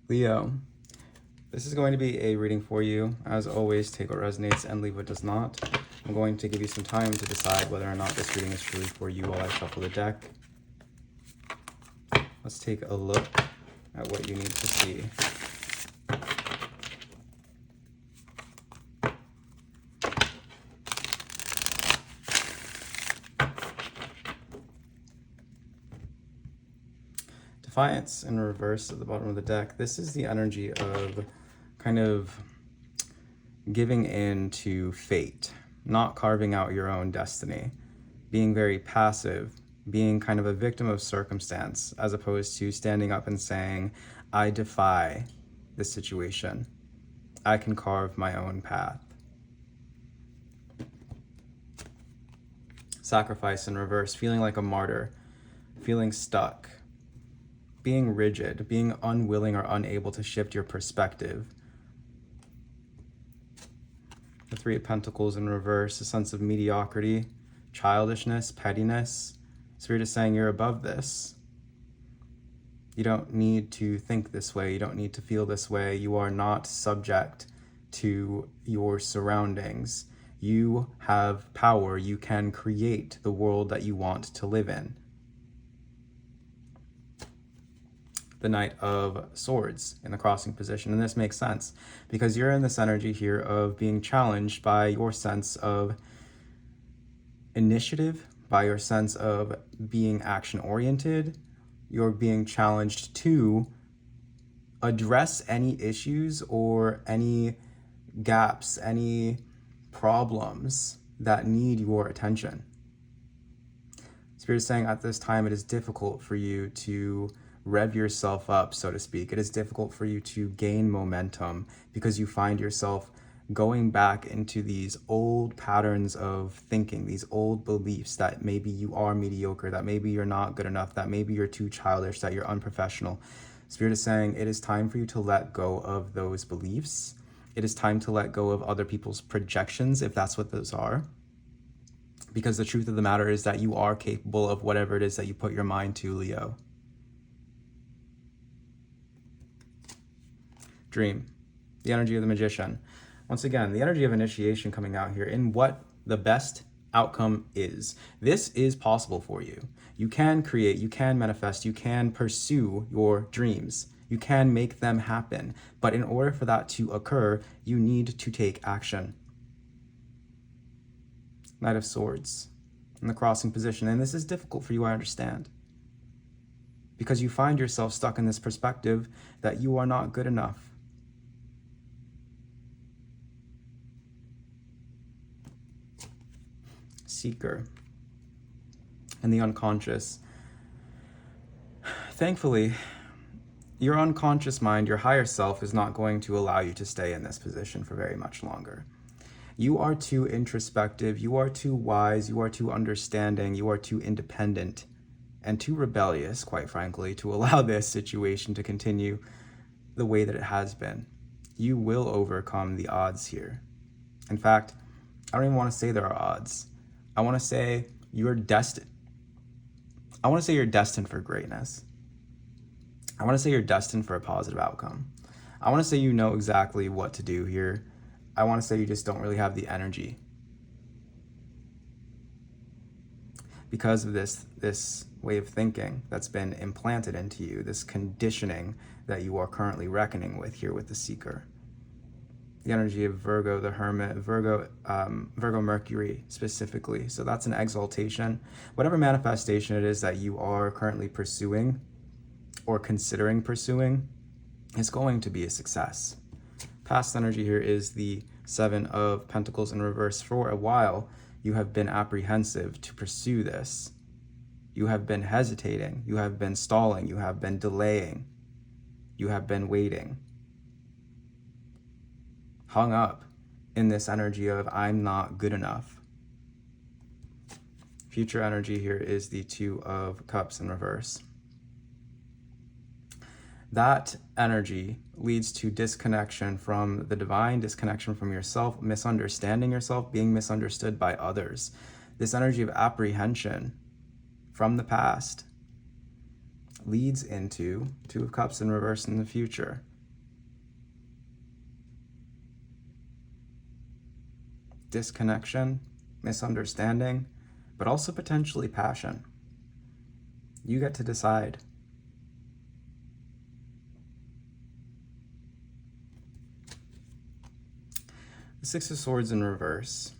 Leo, this is going to be a reading for you. As always, take what resonates and leave what does not. I'm going to give you some time to decide whether or not this reading is truly for you while I shuffle the deck. Let's take a look at what you need to see. Defiance in reverse at the bottom of the deck. This is the energy of kind of giving in to fate, not carving out your own destiny, being very passive, being kind of a victim of circumstance, as opposed to standing up and saying, I defy this situation. I can carve my own path. Sacrifice in reverse, feeling like a martyr, feeling stuck, being rigid, being unwilling or unable to shift your perspective. The Three of Pentacles in reverse, a sense of mediocrity, childishness, pettiness. Spirit is saying you're above this. You don't need to think this way. You don't need to feel this way. You are not subject to your surroundings. You have power. You can create the world that you want to live in. The Knight of Swords in the crossing position. And this makes sense because you're in this energy here of being challenged by your sense of initiative, by your sense of being action-oriented. You're being challenged to address any issues or any gaps, any problems that need your attention. Spirit is saying at this time it is difficult for you to rev yourself up, so to speak. It is difficult for you to gain momentum because you find yourself going back into these old patterns of thinking, these old beliefs that maybe you are mediocre, that maybe you're not good enough, that maybe you're too childish, that you're unprofessional. Spirit is saying it is time for you to let go of those beliefs. It is time to let go of other people's projections, if that's what those are. Because the truth of the matter is that you are capable of whatever it is that you put your mind to, Leo. Dream, the energy of the Magician. Once again, the energy of initiation coming out here in what the best outcome is. This is possible for you. You can create, you can manifest, you can pursue your dreams. You can make them happen. But in order for that to occur, you need to take action. Knight of Swords in the crossing position. And this is difficult for you, I understand. Because you find yourself stuck in this perspective that you are not good enough. Seeker and the unconscious. Thankfully, your unconscious mind, your higher self, is not going to allow you to stay in this position for very much longer. You are too introspective, you are too wise, you are too understanding, you are too independent, and too rebellious, quite frankly, to allow this situation to continue the way that it has been. You will overcome the odds here. In fact, I don't even want to say there are odds. I want to say you're destined. I want to say you're destined for greatness. I want to say you're destined for a positive outcome. I want to say you know exactly what to do here. I want to say you just don't really have the energy. Because of this way of thinking that's been implanted into you, this conditioning that you are currently reckoning with here with the Seeker. The energy of Virgo, the Hermit, Virgo Mercury specifically. So that's an exaltation. Whatever manifestation it is that you are currently pursuing or considering pursuing is going to be a success. Past energy here is the Seven of Pentacles in reverse. For a while, you have been apprehensive to pursue this. You have been hesitating. You have been stalling. You have been delaying. You have been waiting. Hung up in this energy of I'm not good enough. Future energy here is the Two of Cups in reverse. That energy leads to disconnection from the divine, disconnection from yourself, misunderstanding yourself, being misunderstood by others. This energy of apprehension from the past leads into Two of Cups in reverse in the future. disconnection, misunderstanding, but also potentially passion. You get to decide. The Six of Swords in reverse.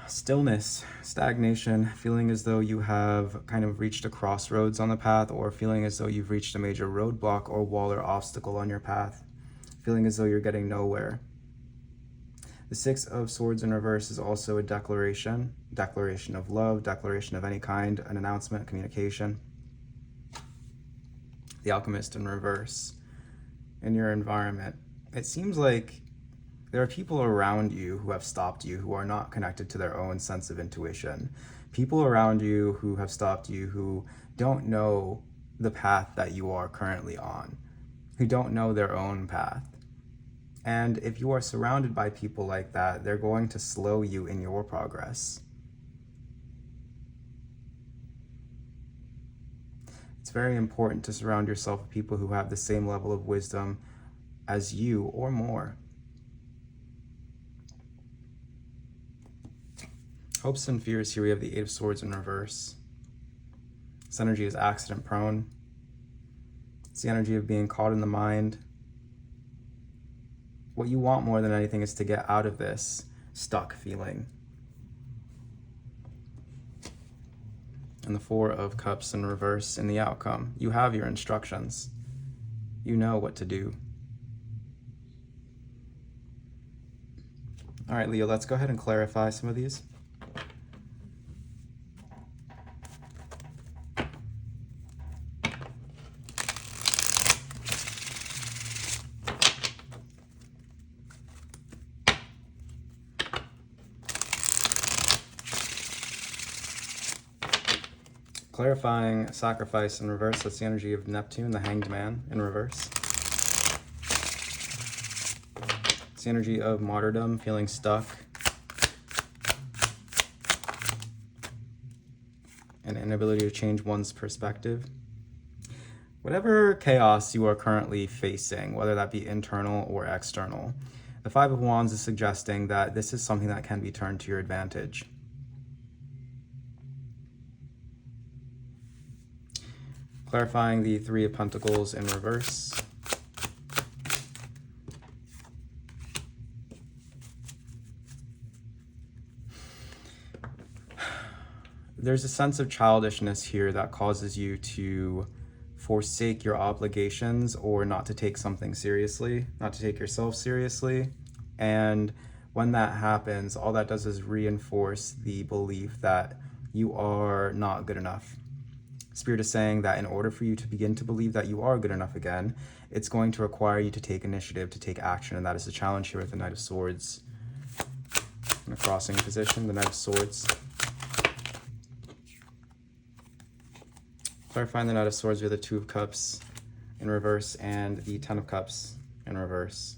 Stillness, stagnation, feeling as though you have kind of reached a crossroads on the path, or feeling as though you've reached a major roadblock or wall or obstacle on your path, feeling as though you're getting nowhere. The Six of Swords in reverse is also a declaration of love, declaration of any kind, an announcement, communication. The Alchemist in reverse. In your environment, it seems like there are people around you who have stopped you, who are not connected to their own sense of intuition. People around you who have stopped you, who don't know the path that you are currently on, who don't know their own path. And if you are surrounded by people like that, they're going to slow you in your progress. It's very important to surround yourself with people who have the same level of wisdom as you or more. Hopes and fears, here we have the Eight of Swords in reverse. This energy is accident prone. It's the energy of being caught in the mind. What you want more than anything is to get out of this stuck feeling. And the Four of Cups in reverse in the outcome. You have your instructions. You know what to do. All right, Leo, let's go ahead and clarify some of these. Clarifying sacrifice in reverse, that's the energy of Neptune, the Hanged Man in reverse. It's the energy of martyrdom, feeling stuck. An inability to change one's perspective. Whatever chaos you are currently facing, whether that be internal or external, the Five of Wands is suggesting that this is something that can be turned to your advantage. Clarifying the Three of Pentacles in reverse. There's a sense of childishness here that causes you to forsake your obligations or not to take something seriously, not to take yourself seriously. And when that happens, all that does is reinforce the belief that you are not good enough. Spirit is saying that in order for you to begin to believe that you are good enough again, it's going to require you to take initiative, to take action, and that is the challenge here with the Knight of Swords. In a crossing position, the Knight of Swords. Clarifying the Knight of Swords, we have the Two of Cups in reverse and the Ten of Cups in reverse.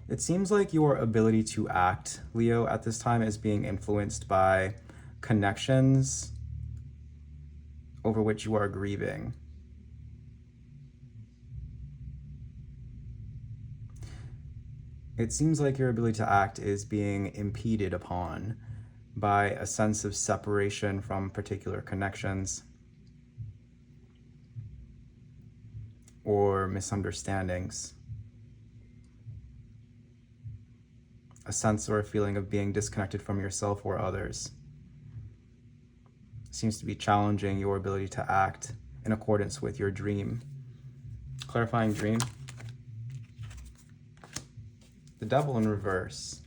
It seems like your ability to act, Leo, at this time is being influenced by connections over which you are grieving. It seems like your ability to act is being impeded upon by a sense of separation from particular connections or misunderstandings. A sense or a feeling of being disconnected from yourself or others. It seems to be challenging your ability to act in accordance with your dream. Clarifying dream. The Devil in reverse.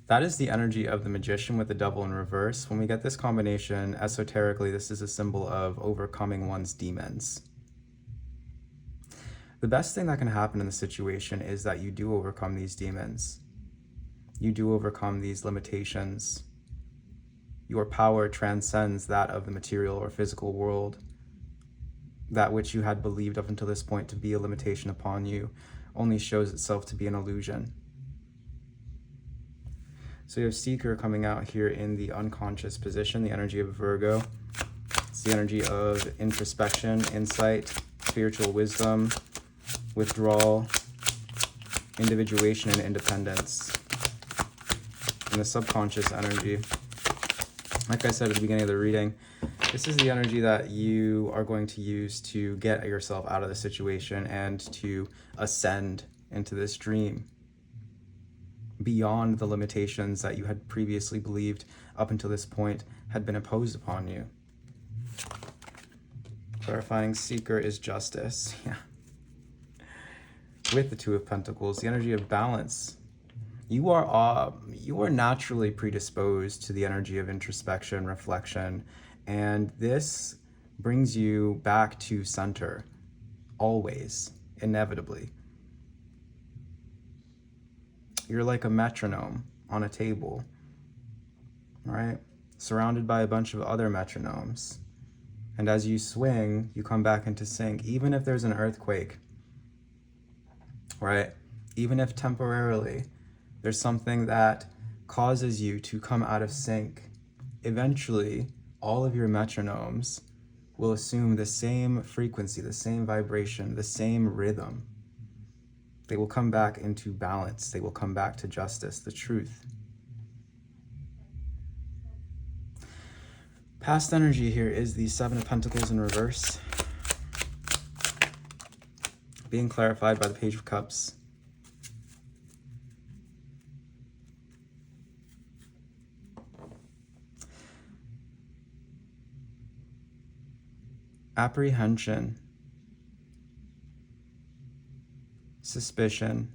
That is the energy of the Magician with the Devil in reverse. When we get this combination, esoterically, this is a symbol of overcoming one's demons. The best thing that can happen in the situation is that you do overcome these demons. You do overcome these limitations. Your power transcends that of the material or physical world. That which you had believed up until this point to be a limitation upon you only shows itself to be an illusion. So you have Seeker coming out here in the unconscious position, the energy of Virgo. It's the energy of introspection, insight, spiritual wisdom, withdrawal, individuation, and independence. And the subconscious energy, like I said at the beginning of the reading, this is the energy that you are going to use to get yourself out of the situation and to ascend into this dream beyond the limitations that you had previously believed up until this point had been imposed upon you. Clarifying seeker is justice. Yeah. With the Two of Pentacles, the energy of balance. You are naturally predisposed to the energy of introspection, reflection, and this brings you back to center, always, inevitably. You're like a metronome on a table, right? Surrounded by a bunch of other metronomes. And as you swing, you come back into sync, even if there's an earthquake, right? Even if temporarily there's something that causes you to come out of sync, eventually all of your metronomes will assume the same frequency, the same vibration, the same rhythm. They will come back into balance. They will come back to justice, the truth. Past energy here is the Seven of Pentacles in reverse, being clarified by the Page of Cups. Apprehension, suspicion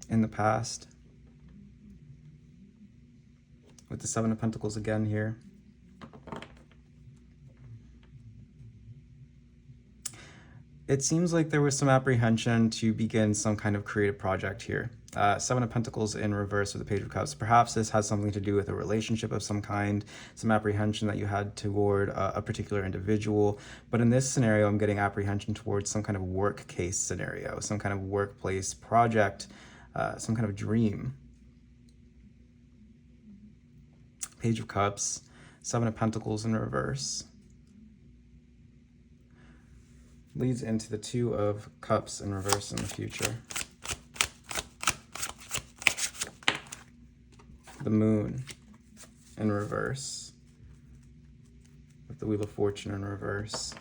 in the past, with the Seven of Pentacles again here. It seems like there was some apprehension to begin some kind of creative project here. Seven of Pentacles in reverse with the Page of Cups. Perhaps this has something to do with a relationship of some kind, some apprehension that you had toward a particular individual. But in this scenario, I'm getting apprehension towards some kind of work case scenario, some kind of workplace project, some kind of dream. Page of Cups, Seven of Pentacles in reverse. Leads into the Two of Cups in reverse in the future. The Moon in reverse, with the Wheel of Fortune in reverse.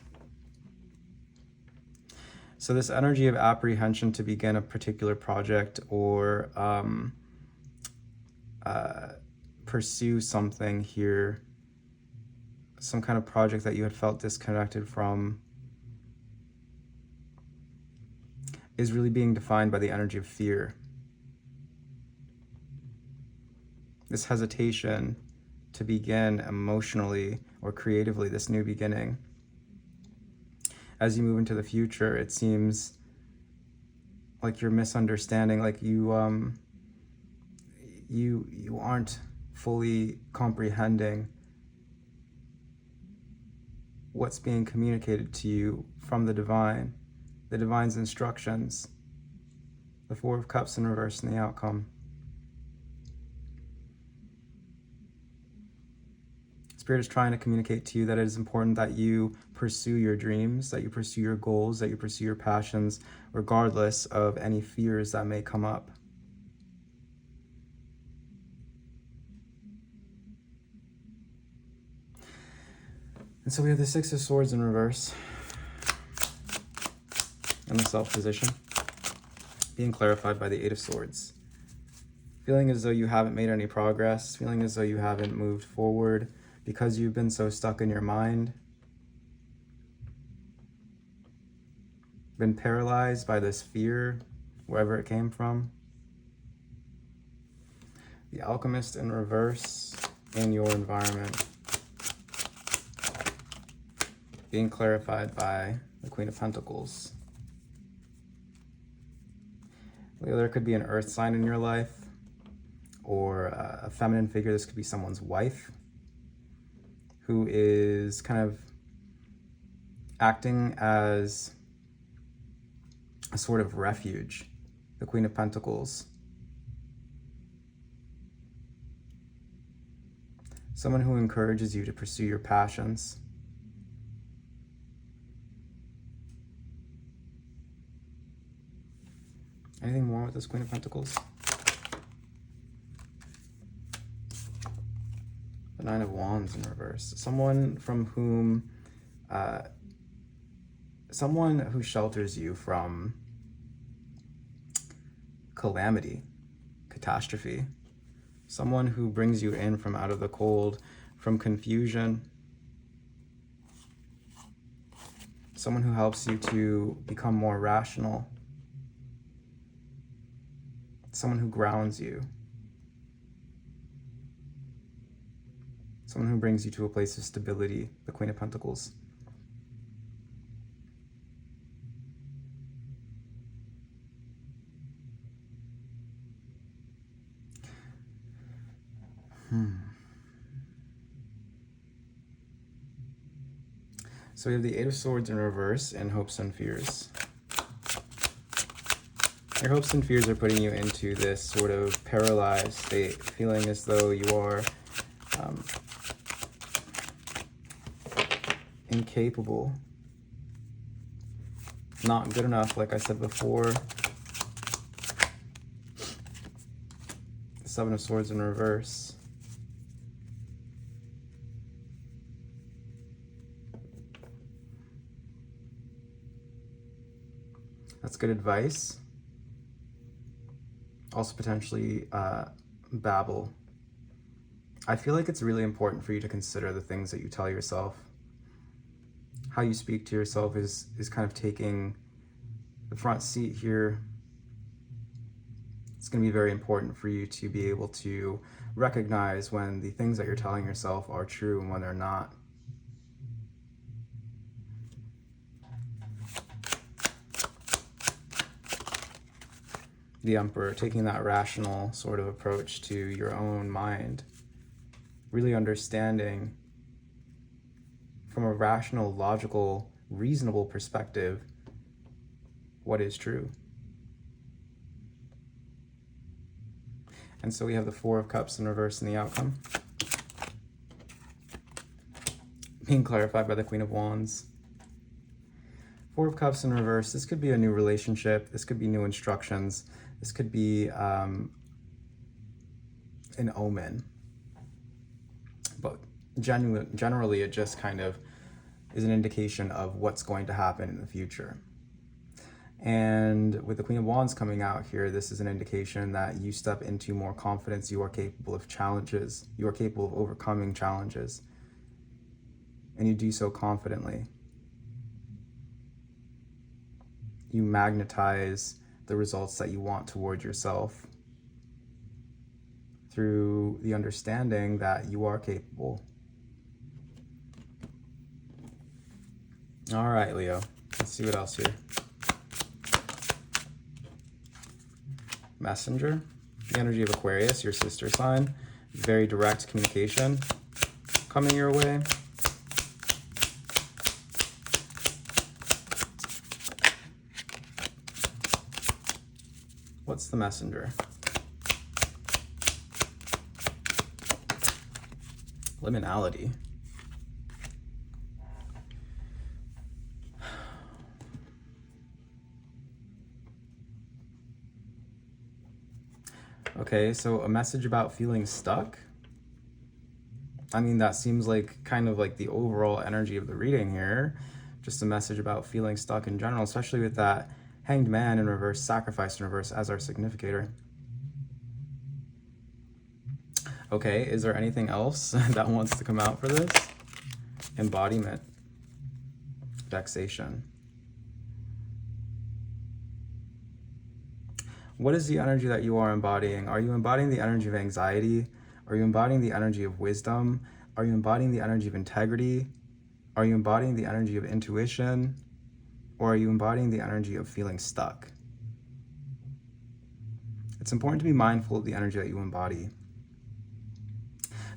So this energy of apprehension to begin a particular project or pursue something here, some kind of project that you had felt disconnected from, is really being defined by the energy of fear. This hesitation to begin emotionally or creatively this new beginning. As you move into the future, it seems like you're misunderstanding, like you aren't fully comprehending what's being communicated to you from the divine, the divine's instructions. The Four of Cups in reverse in the outcome. Spirit is trying to communicate to you that it is important that you pursue your dreams, that you pursue your goals, that you pursue your passions, regardless of any fears that may come up. And so we have the Six of Swords in reverse in the Self position, being clarified by the Eight of Swords. Feeling as though you haven't made any progress, feeling as though you haven't moved forward, because you've been so stuck in your mind, been paralyzed by this fear, wherever it came from. The Alchemist in reverse in your environment, being clarified by the Queen of Pentacles. There could be an earth sign in your life, or a feminine figure. This could be someone's wife, who is kind of acting as a sort of refuge, the Queen of Pentacles. someone who encourages you to pursue your passions. Anything more with this Queen of Pentacles? The Nine of Wands in reverse. Someone from whom, someone who shelters you from calamity, catastrophe. Someone who brings you in from out of the cold, from confusion. Someone who helps you to become more rational. Someone who grounds you. Someone who brings you to a place of stability, the Queen of Pentacles. So we have the Eight of Swords in reverse and hopes and fears. Your hopes and fears are putting you into this sort of paralyzed state, feeling as though you are incapable, not good enough, like I said before. Seven of Swords in reverse. That's good advice. Also potentially babble. I feel like it's really important for you to consider the things that you tell yourself. How you speak to yourself is kind of taking the front seat here. It's going to be very important for you to be able to recognize when the things that you're telling yourself are true and when they're not. The Emperor, taking that rational sort of approach to your own mind, really understanding from a rational, logical, reasonable perspective what is true. And so we have the Four of Cups in reverse in the outcome, being clarified by the Queen of Wands. Four of Cups in reverse, this could be a new relationship, this could be new instructions, this could be an omen. But generally, it just kind of is an indication of what's going to happen in the future. And with the Queen of Wands coming out here, this is an indication that you step into more confidence. You are capable of challenges. You are capable of overcoming challenges. And you do so confidently. You magnetize the results that you want toward yourself through the understanding that you are capable. All right, Leo, let's see what else here. Messenger, the energy of Aquarius, your sister sign, very direct communication coming your way. What's the Messenger? Liminality. Okay, so a message about feeling stuck. I mean, that seems like kind of like the overall energy of the reading here. Just a message about feeling stuck in general, especially with that Hanged Man in reverse, Sacrifice in reverse as our significator. Okay, is there anything else that wants to come out for this? Embodiment. Vexation. What is the energy that you are embodying? Are you embodying the energy of anxiety? Are you embodying the energy of wisdom? Are you embodying the energy of integrity? Are you embodying the energy of intuition? Or are you embodying the energy of feeling stuck? It's important to be mindful of the energy that you embody.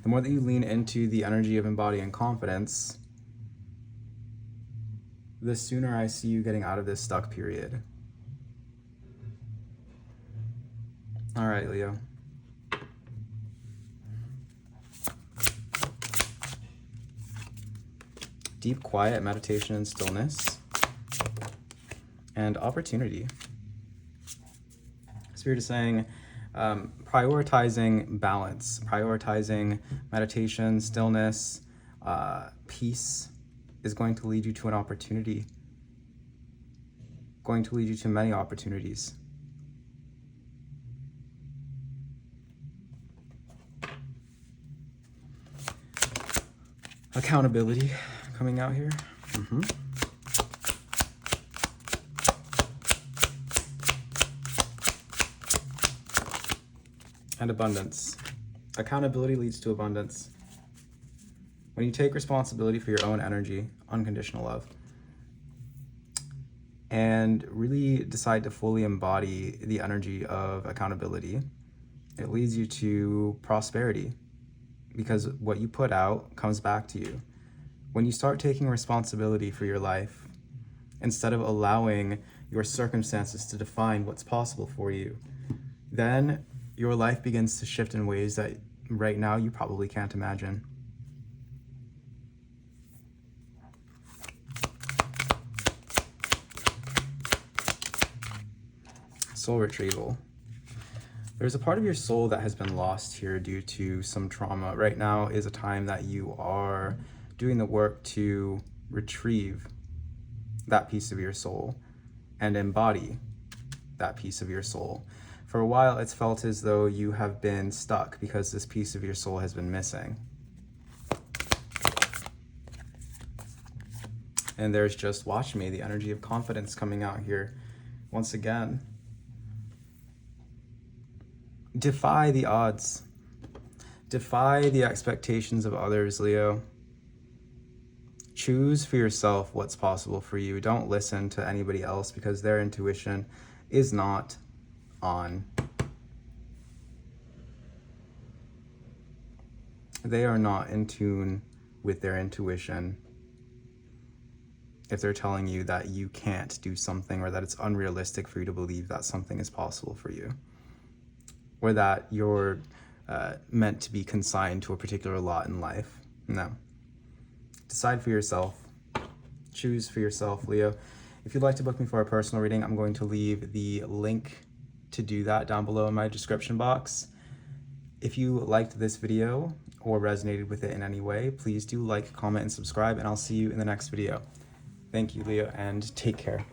The more that you lean into the energy of embodying confidence, the sooner I see you getting out of this stuck period. All right, Leo. deep quiet, meditation and stillness, and opportunity. Spirit is saying prioritizing balance, prioritizing meditation, stillness, peace is going to lead you to an opportunity, going to lead you to many opportunities. Accountability coming out here. And abundance. Accountability leads to abundance. When you take responsibility for your own energy, unconditional love, and really decide to fully embody the energy of accountability, it leads you to prosperity, because what you put out comes back to you. When you start taking responsibility for your life, instead of allowing your circumstances to define what's possible for you, then your life begins to shift in ways that right now you probably can't imagine. Soul retrieval. There's a part of your soul that has been lost here due to some trauma. Right now is a time that you are doing the work to retrieve that piece of your soul and embody that piece of your soul. For a while, it's felt as though you have been stuck because this piece of your soul has been missing. And there's just, watch me, the energy of confidence coming out here once again. Defy the odds. Defy the expectations of others, Leo. Choose for yourself what's possible for you. Don't listen to anybody else because their intuition is not on. They are not in tune with their intuition if they're telling you that you can't do something, or that it's unrealistic for you to believe that something is possible for you, or that you're meant to be consigned to a particular lot in life. No. Decide for yourself. Choose for yourself, Leo. If you'd like to book me for a personal reading, I'm going to leave the link to do that down below in my description box. If you liked this video or resonated with it in any way, please do like, comment, and subscribe, and I'll see you in the next video. Thank you, Leo, and take care.